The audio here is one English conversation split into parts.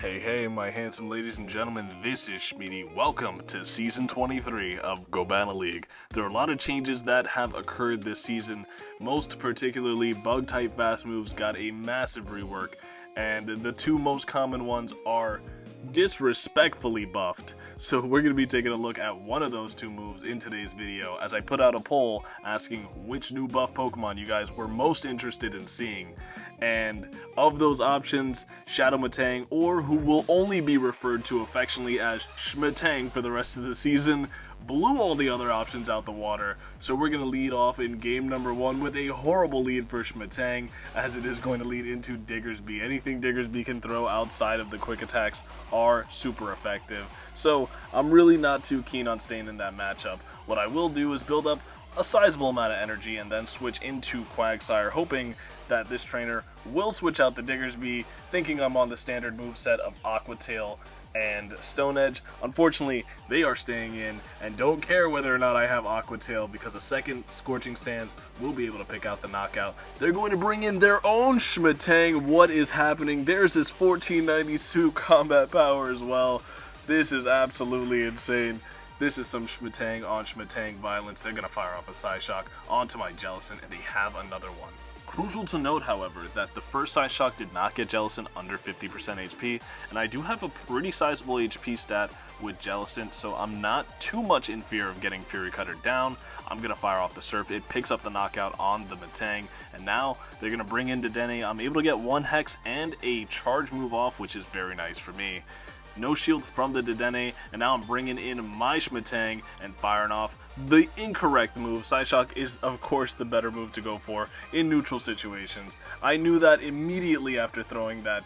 Hey, my handsome ladies and gentlemen, this is Shmeaty. Welcome to Season 23 of Gobana League. There are a lot of changes that have occurred this season, most particularly bug-type fast moves got a massive rework, and the two most common ones are disrespectfully buffed. So we're going to be taking a look at one of those two moves in today's video as I put out a poll asking which new buff Pokemon you guys were most interested in seeing. And of those options, METANG, or who will only be referred to affectionately as SHMETANG for the rest of the season, blew all the other options out the water. So we're going to lead off in game number 1 with a horrible lead for SHMETANG, as it is going to lead into Diggersby. Anything Diggersby can throw outside of the quick attacks are super effective. So I'm really not too keen on staying in that matchup. What I will do is build up a sizable amount of energy and then switch into Quagsire, hoping that this trainer will switch out the Diggersby, thinking I'm on the standard moveset of Aqua Tail and Stone Edge. Unfortunately, they are staying in and don't care whether or not I have Aqua Tail, because a second Scorching Sands will be able to pick out the knockout. They're going to bring in their own SHMETANG. What is happening? There's this 1492 combat power as well. This is absolutely insane. This is some SHMETANG on SHMETANG violence. They're going to fire off a Psyshock onto my Jellicent, and they have another one. Crucial to note, however, that the first Psyshock did not get Jellicent under 50% HP, and I do have a pretty sizable HP stat with Jellicent, so I'm not too much in fear of getting Fury Cutter down. I'm going to fire off the Surf. It picks up the knockout on the METANG, and now they're going to bring in Dedenne. I'm able to get one Hex and a charge move off, which is very nice for me. No shield from the Dedenne, and now I'm bringing in my SHMETANG and firing off the incorrect move. Psyshock is, of course, the better move to go for in neutral situations. I knew that immediately after throwing that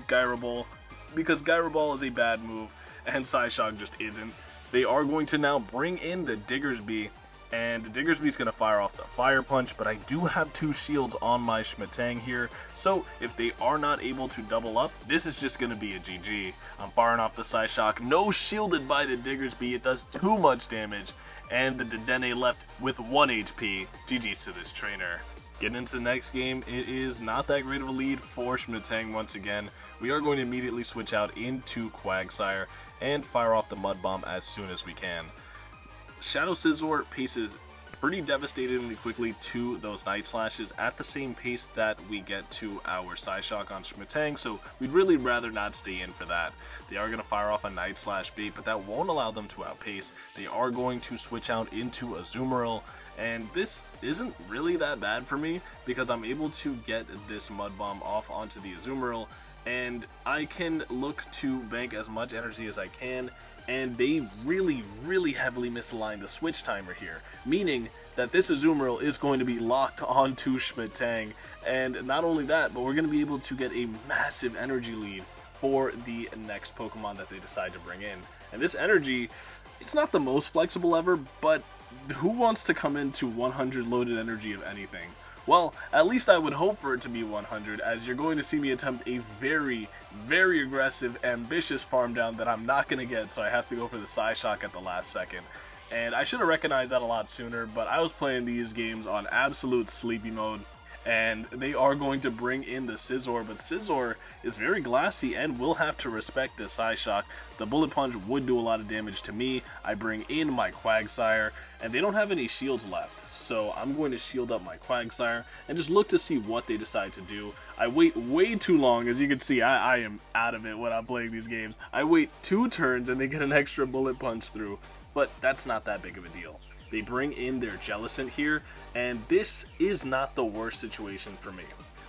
Gyro Ball, because Gyro Ball is a bad move, and Psyshock just isn't. They are going to now bring in the Diggersby, and Diggersby's going to fire off the Fire Punch, but I do have two shields on my SHMETANG here, so if they are not able to double up, this is just going to be a GG. I'm firing off the Psyshock, no shielded by the Diggersby, it does too much damage, and the Dedenne left with 1 HP. GG's to this trainer. Getting into the next game, it is not that great of a lead for SHMETANG once again. We are going to immediately switch out into Quagsire and fire off the Mud Bomb as soon as we can. Shadow Scizor paces pretty devastatingly quickly to those Night Slashes at the same pace that we get to our Psyshock on SHMETANG, so we'd really rather not stay in for that. They are going to fire off a Night Slash bait, but that won't allow them to outpace. They are going to switch out into Azumarill, and this isn't really that bad for me because I'm able to get this Mud Bomb off onto the Azumarill, and I can look to bank as much energy as I can, and they really heavily misaligned the switch timer here, meaning that this Azumarill is going to be locked onto SHMETANG, and not only that, but we're going to be able to get a massive energy lead for the next Pokemon that they decide to bring in. And this energy, it's not the most flexible ever, but who wants to come into 100 loaded energy of anything? Well, at least I would hope for it to be 100, as you're going to see me attempt a very aggressive, ambitious farm down that I'm not going to get, so I have to go for the Psyshock at the last second. And I should have recognized that a lot sooner, but I was playing these games on absolute sleepy mode, and they are going to bring in the Scizor, but Scizor is very glassy and will have to respect this Psyshock. The Bullet Punch would do a lot of damage to me. I bring in my Quagsire, and they don't have any shields left, so I'm going to shield up my Quagsire and just look to see what they decide to do. I wait way too long. As you can see, I am out of it when I'm playing these games. I wait 2 turns and they get an extra Bullet Punch through, but that's not that big of a deal. They bring in their Jellicent here, and this is not the worst situation for me.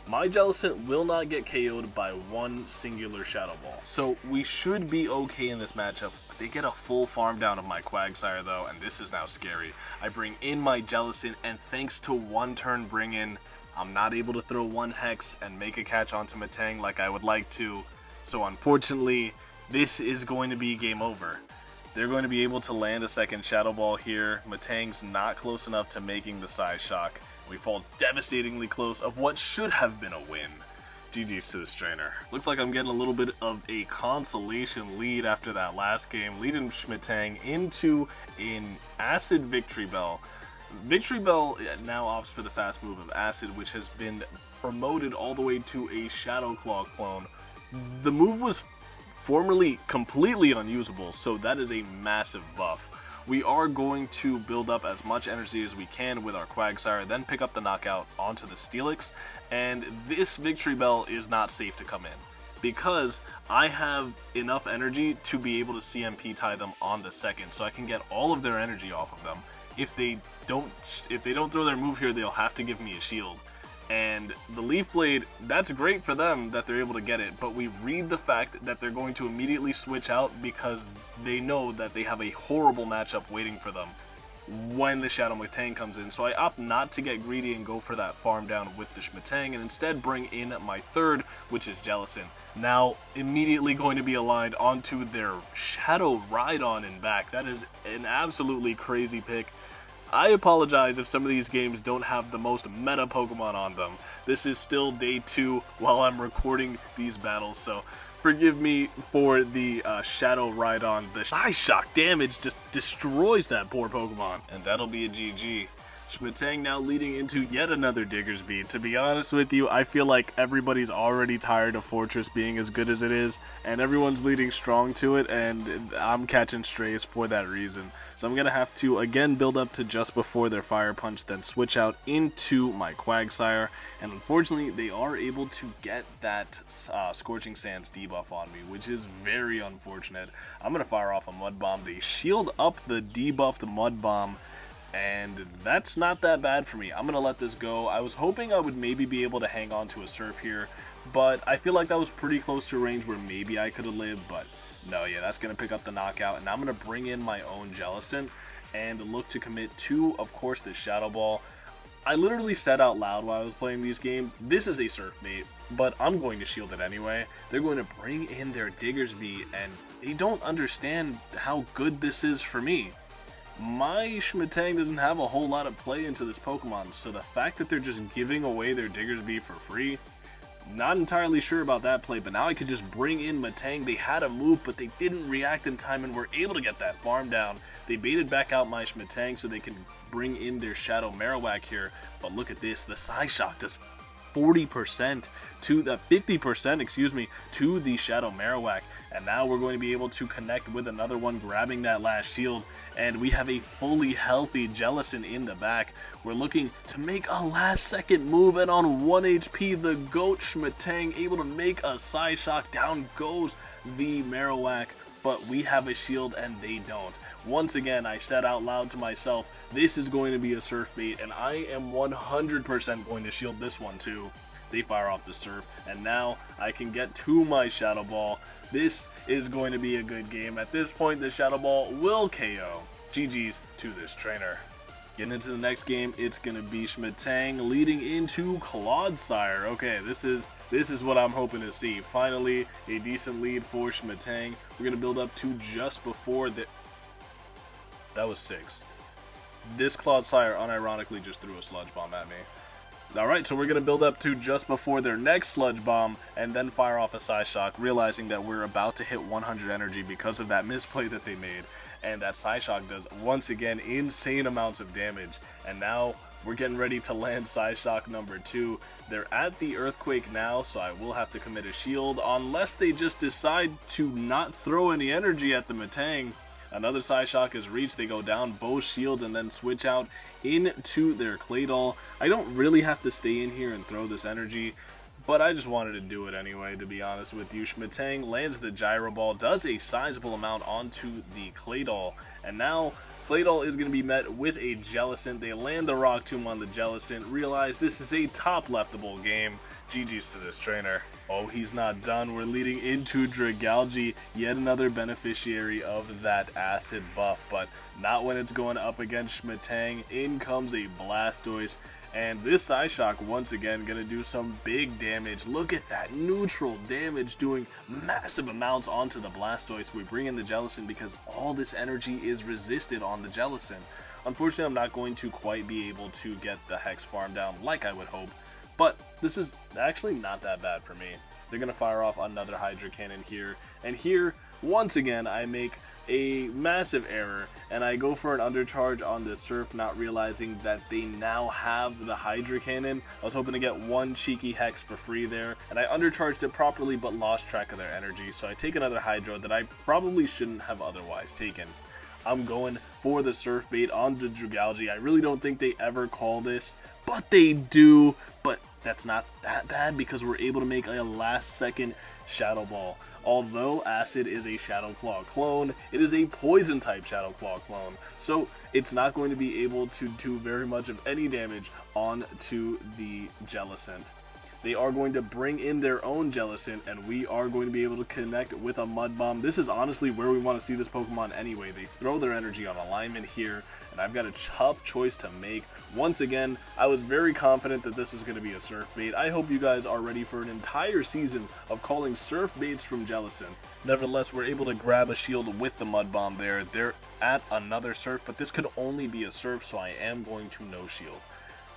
My Jellicent will not get KO'd by one singular Shadow Ball, so we should be okay in this matchup. They get a full farm down of my Quagsire though, and this is now scary. I bring in my Jellicent, and thanks to 1 turn bring in, I'm not able to throw 1 Hex and make a catch onto METANG like I would like to, so unfortunately, this is going to be game over. They're going to be able to land a second Shadow Ball here. METANG's not close enough to making the Psyshock. We fall devastatingly close of what should have been a win. GG's to this trainer. Looks like I'm getting a little bit of a consolation lead after that last game, leading SHMETANG into an Acid Victory Bell. Victory Bell now opts for the fast move of Acid, which has been promoted all the way to a Shadow Claw clone. The move was formerly completely unusable, so that is a massive buff. We are going to build up as much energy as we can with our Quagsire, then pick up the knockout onto the Steelix, and this Victory Bell is not safe to come in, because I have enough energy to be able to CMP tie them on the second, so I can get all of their energy off of them. If they don't throw their move here, they'll have to give me a shield. And the Leaf Blade, that's great for them that they're able to get it, but we read the fact that they're going to immediately switch out because they know that they have a horrible matchup waiting for them when the Shadow METANG comes in. So I opt not to get greedy and go for that farm down with the Schmatang, and instead bring in my third, which is Jellicent. Now immediately going to be aligned onto their Shadow Rhydon in back. That is an absolutely crazy pick. I apologize if some of these games don't have the most meta Pokemon on them. This is still day 2 while I'm recording these battles, so forgive me for the Shadow Rhydon. The Psyshock damage just destroys that poor Pokemon, and that'll be a GG. Schmetang now leading into yet another Diggersby. To be honest with you, I feel like everybody's already tired of Fortress being as good as it is, and everyone's leading strong to it, and I'm catching strays for that reason. So I'm going to have to again build up to just before their Fire Punch, then switch out into my Quagsire, and unfortunately they are able to get that Scorching Sands debuff on me, which is very unfortunate. I'm going to fire off a Mud Bomb. They shield up the debuffed Mud Bomb, and that's not that bad for me. I'm going to let this go. I was hoping I would maybe be able to hang on to a Surf here, but I feel like that was pretty close to a range where maybe I could have lived, but no, yeah, that's going to pick up the knockout, and now I'm going to bring in my own Jellicent and look to commit to, of course, this Shadow Ball. I literally said out loud while I was playing these games, this is a Surf bait, but I'm going to shield it anyway. They're going to bring in their Diggersby, and they don't understand how good this is for me. My Schmetang doesn't have a whole lot of play into this Pokemon, so the fact that they're just giving away their Diggersby for free, not entirely sure about that play, but now I could just bring in METANG. They had a move, but they didn't react in time and were able to get that farm down. They baited back out my Schmetang so they can bring in their Shadow Marowak here, but look at this, the Psyshock does 40% to the 50%, excuse me, to the Shadow Marowak, and now we're going to be able to connect with another one, grabbing that last shield, and we have a fully healthy Jellicent in the back. We're looking to make a last second move, and on 1 HP, the GOAT Schmetang able to make a Psyshock. Down goes the Marowak, but we have a shield and they don't. Once again, I said out loud to myself, this is going to be a Surf bait, and I am 100% going to shield this one too. They fire off the Surf, and now I can get to my Shadow Ball. This is going to be a good game. At this point, the Shadow Ball will KO. GG's to this trainer. Getting into the next game, it's going to be Schmetang leading into Clodsire. Okay, this is what I'm hoping to see. Finally, a decent lead for Schmetang. We're going to build up to just before the... That was 6. This Clodsire unironically just threw a Sludge Bomb at me. Alright, so we're going to build up to just before their next Sludge Bomb, and then fire off a Psyshock, realizing that we're about to hit 100 energy because of that misplay that they made. And that Psyshock does, once again, insane amounts of damage. And now we're getting ready to land Psyshock number 2. They're at the Earthquake now, so I will have to commit a shield, unless they just decide to not throw any energy at the METANG. Another Psyshock is reached, they go down both shields and then switch out into their Claydol. I don't really have to stay in here and throw this energy, but I just wanted to do it anyway, to be honest with you. Schmetang lands the Gyro Ball, does a sizable amount onto the Claydol, and now Claydol is going to be met with a Jellicent. They land the Rock Tomb on the Jellicent, realize this is a top leftable game. GG's to this trainer. Oh, he's not done. We're leading into Dragalge, yet another beneficiary of that acid buff, but not when it's going up against Schmetang. In comes a Blastoise, and this Psyshock once again gonna do some big damage. Look at that neutral damage doing massive amounts onto the Blastoise. We bring in the Jellicent because all this energy is resisted on the Jellicent. Unfortunately, I'm not going to quite be able to get the Hex farm down like I would hope, but this is actually not that bad for me. they're going to fire off another Hydra Cannon here. And here, once again, I make a massive error, and I go for an undercharge on this Surf, not realizing that they now have the Hydra Cannon. I was hoping to get one cheeky Hex for free there, and I undercharged it properly but lost track of their energy, so I take another Hydra that I probably shouldn't have otherwise taken. I'm going for the Surf bait on the Dragalge. I really don't think they ever call this, but they do. But that's not that bad because we're able to make a last-second Shadow Ball. Although Acid is a Shadow Claw clone, it is a Poison-type Shadow Claw clone, so it's not going to be able to do very much of any damage onto the Jellicent. They are going to bring in their own Jellicent, and we are going to be able to connect with a Mud Bomb. This is honestly where we want to see this Pokemon anyway. They throw their energy on alignment here, and I've got a tough choice to make. Once again, I was very confident that this is going to be a Surf bait. I hope you guys are ready for an entire season of calling Surf baits from Jellicent. Nevertheless, we're able to grab a shield with the Mud Bomb there. They're at another Surf, but this could only be a Surf, so I am going to no shield.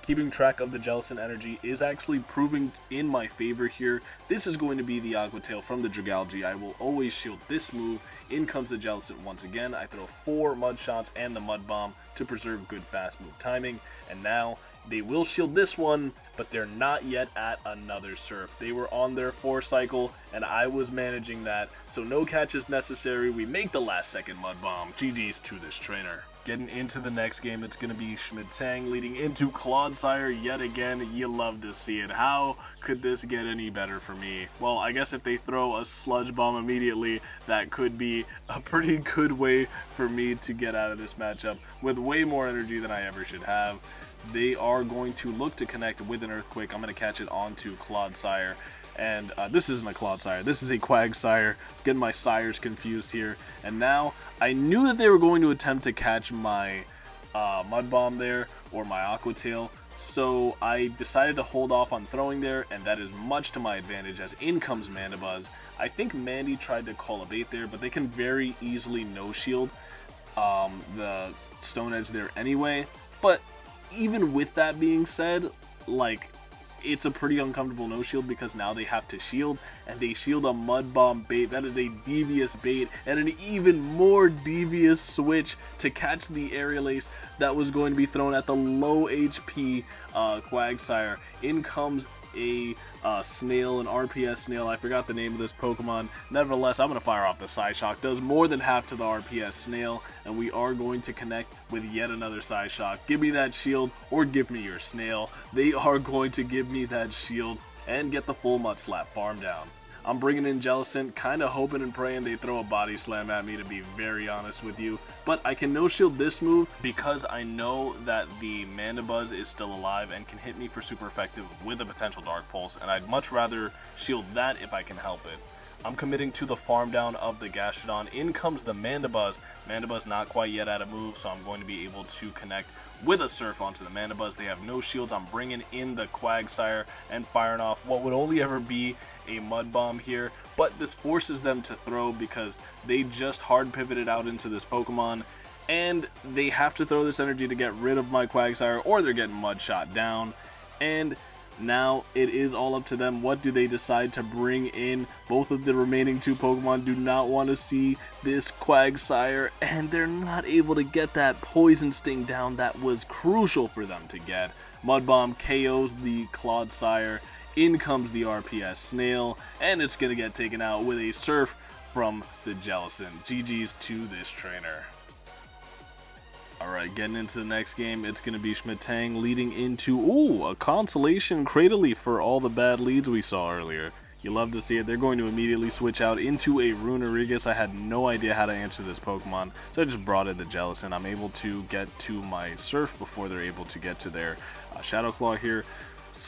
Keeping track of the Jellicent energy is actually proving in my favor here. This is going to be the Aqua Tail from the Dragalge. I will always shield this move. In comes the Jellicent once again. I throw 4 Mud Shots and the Mud Bomb to preserve good fast move timing. And now they will shield this one, but they're not yet at another Surf. They were on their 4 cycle, and I was managing that. So no catch is necessary. We make the last second Mud Bomb. GG's to this trainer. Getting into the next game, it's going to be Schmetang leading into Clodsire yet again. You love to see it. How could this get any better for me? Well, I guess if they throw a Sludge Bomb immediately, that could be a pretty good way for me to get out of this matchup with way more energy than I ever should have. They are going to look to connect with an Earthquake. I'm going to catch it onto Clodsire. And this isn't a Clodsire, this is a Quagsire. Getting my sires confused here. And now, I knew that they were going to attempt to catch my Mud Bomb there, or my Aqua Tail. So I decided to hold off on throwing there, and that is much to my advantage as in comes Mandibuzz. I think Mandy tried to call a bait there, but they can very easily no-shield the Stone Edge there anyway. But even with that being said, like, it's a pretty uncomfortable no-shield because now they have to shield, and they shield a Mud Bomb bait. That is a devious bait, and an even more devious switch to catch the Aerial Ace that was going to be thrown at the low HP Quagsire. In comes a snail, an RPS snail. I forgot the name of this Pokemon. Nevertheless, I'm going to fire off the Psyshock. Does more than half to the RPS snail, and we are going to connect with yet another Psyshock. Give me that shield, or give me your snail. They are going to give me that shield and get the full Mud Slap farm down. I'm bringing in Jellicent, kind of hoping and praying they throw a Body Slam at me, to be very honest with you. But I can no-shield this move because I know that the Mandibuzz is still alive and can hit me for super effective with a potential Dark Pulse, and I'd much rather shield that if I can help it. I'm committing to the farm down of the Gastrodon. In comes the Mandibuzz. Mandibuzz not quite yet out of move, so I'm going to be able to connect with a Surf onto the Mandibuzz. They have no shields. I'm bringing in the Quagsire and firing off what would only ever be a Mud Bomb here, but this forces them to throw because they just hard pivoted out into this Pokemon, and they have to throw this energy to get rid of my Quagsire, or they're getting Mud Shot down. And now it is all up to them. What do they decide to bring in? Both of the remaining 2 Pokemon do not want to see this Quagsire, and they're not able to get that Poison Sting down that was crucial for them to get. Mud Bomb KOs the Clodsire. In comes the RPS snail, and it's going to get taken out with a Surf from the Jellicent. GG's to this trainer. Alright, getting into the next game, it's going to be Schmetang leading into, a Consolation Cradily for all the bad leads we saw earlier. You love to see it. They're going to immediately switch out into a Runerigus. I had no idea how to answer this Pokemon, so I just brought in the Jellicent. I'm able to get to my Surf before they're able to get to their Shadow Claw here.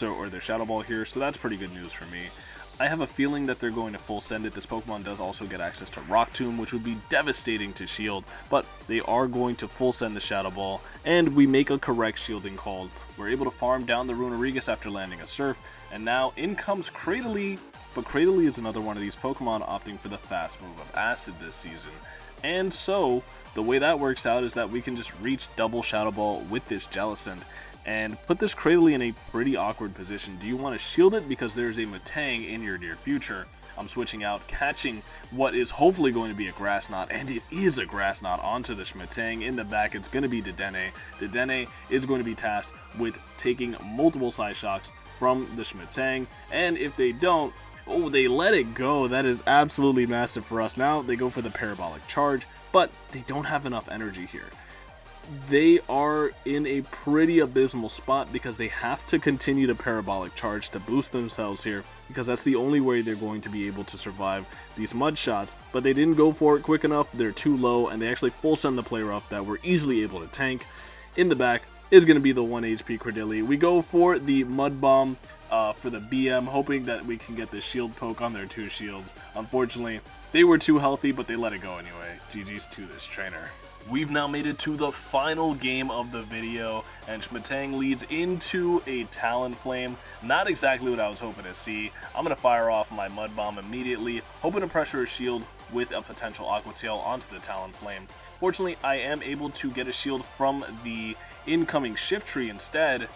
Or their Shadow Ball here, so that's pretty good news for me. I have a feeling that they're going to full send it. This Pokemon does also get access to Rock Tomb, which would be devastating to shield, but they are going to full send the Shadow Ball, and we make a correct shielding call. We're able to farm down the Runerigus after landing a Surf, and now in comes Cradily, but Cradily is another one of these Pokemon opting for the fast move of Acid this season. And so, the way that works out is that we can just reach double Shadow Ball with this Jellicent. and put this Cradily in a pretty awkward position. Do you want to shield it because there's a METANG in your near future? I'm switching out, catching what is hopefully going to be a Grass Knot, and it is a Grass Knot onto the Schmatang. In the back, it's going to be Dedenne. Dedenne is going to be tasked with taking multiple side shocks from the Schmatang, and if they don't, oh, they let it go. That is absolutely massive for us. Now they go for the Parabolic Charge, but they don't have enough energy here. They are in a pretty abysmal spot because they have to continue to Parabolic Charge to boost themselves here, because that's the only way they're going to be able to survive these mud shots. But they didn't go for it quick enough. They're too low, and they actually full send the player up that we're easily able to tank. In the back is going to be the 1 HP Cradily. We go for the Mud Bomb for the BM, hoping that we can get the shield poke on their 2 shields. Unfortunately, they were too healthy, but they let it go anyway. GG's to this trainer. We've now made it to the final game of the video, and Schmatang leads into a Talonflame. Not exactly what I was hoping to see. I'm going to fire off my Mud Bomb immediately, hoping to pressure a shield with a potential Aqua Tail onto the Talonflame. Fortunately, I am able to get a shield from the incoming Shift Tree instead,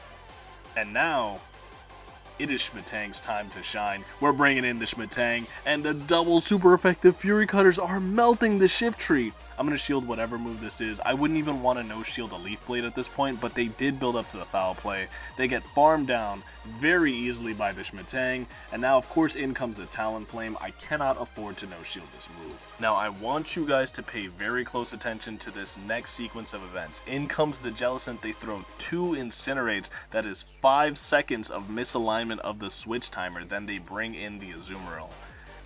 and now it is Schmatang's time to shine. We're bringing in the Schmatang, and the double super effective Fury Cutters are melting the Shift Tree. I'm going to shield whatever move this is. I wouldn't even want to no-shield a Leaf Blade at this point, but they did build up to the foul play. They get farmed down very easily by the Schmatang, and now of course in comes the Talonflame. I cannot afford to no-shield this move. Now I want you guys to pay very close attention to this next sequence of events. In comes the Jellicent, they throw 2 Incinerates, that is 5 seconds of misalignment of the switch timer, then they bring in the Azumarill.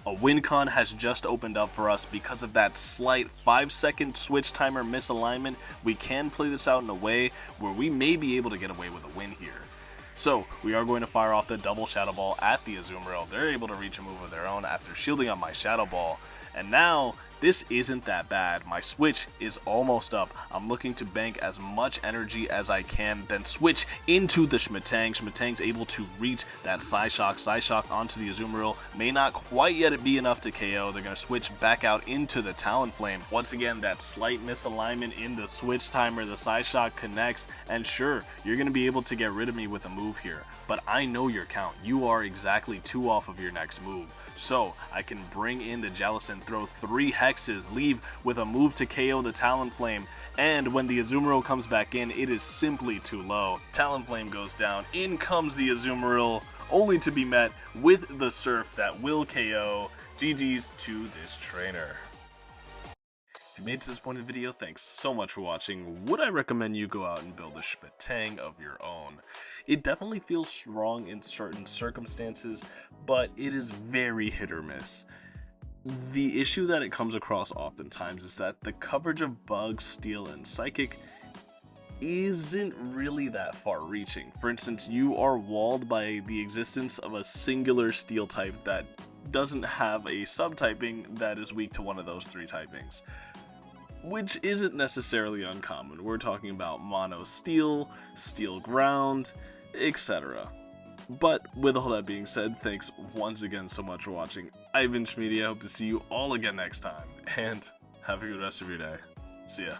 A win con has just opened up for us because of that slight 5-second switch timer misalignment. We can play this out in a way where we may be able to get away with a win here. So we are going to fire off the double Shadow Ball at the Azumarill. They're able to reach a move of their own after shielding on my Shadow Ball. And now this isn't that bad. My switch is almost up. I'm looking to bank as much energy as I can, then switch into the Schmatang. Schmatang's able to reach that Psyshock onto the Azumarill. May not quite yet be enough to KO. They're going to switch back out into the Talonflame. Once again, that slight misalignment in the switch timer. The Psyshock connects, and sure, you're going to be able to get rid of me with a move here. But I know your count. You are exactly 2 off of your next move. So I can bring in the Jellicent, throw 3 hexes, leave with a move to KO the Talonflame, and when the Azumarill comes back in, it is simply too low. Talonflame goes down, in comes the Azumarill, only to be met with the Surf that will KO. GG's to this trainer. If you made it to this point in the video, thanks so much for watching. Would I recommend you go out and build a Schmetang of your own? It definitely feels strong in certain circumstances, but it is very hit or miss. The issue that it comes across oftentimes is that the coverage of Bug, Steel, and Psychic isn't really that far reaching. For instance, you are walled by the existence of a singular Steel type that doesn't have a subtyping that is weak to one of those 3 typings, which isn't necessarily uncommon. We're talking about Mono Steel, Steel Ground, etc. But with all that being said, thanks once again so much for watching. I've been Shmeaty. I hope to see you all again next time, and have a good rest of your day. See ya.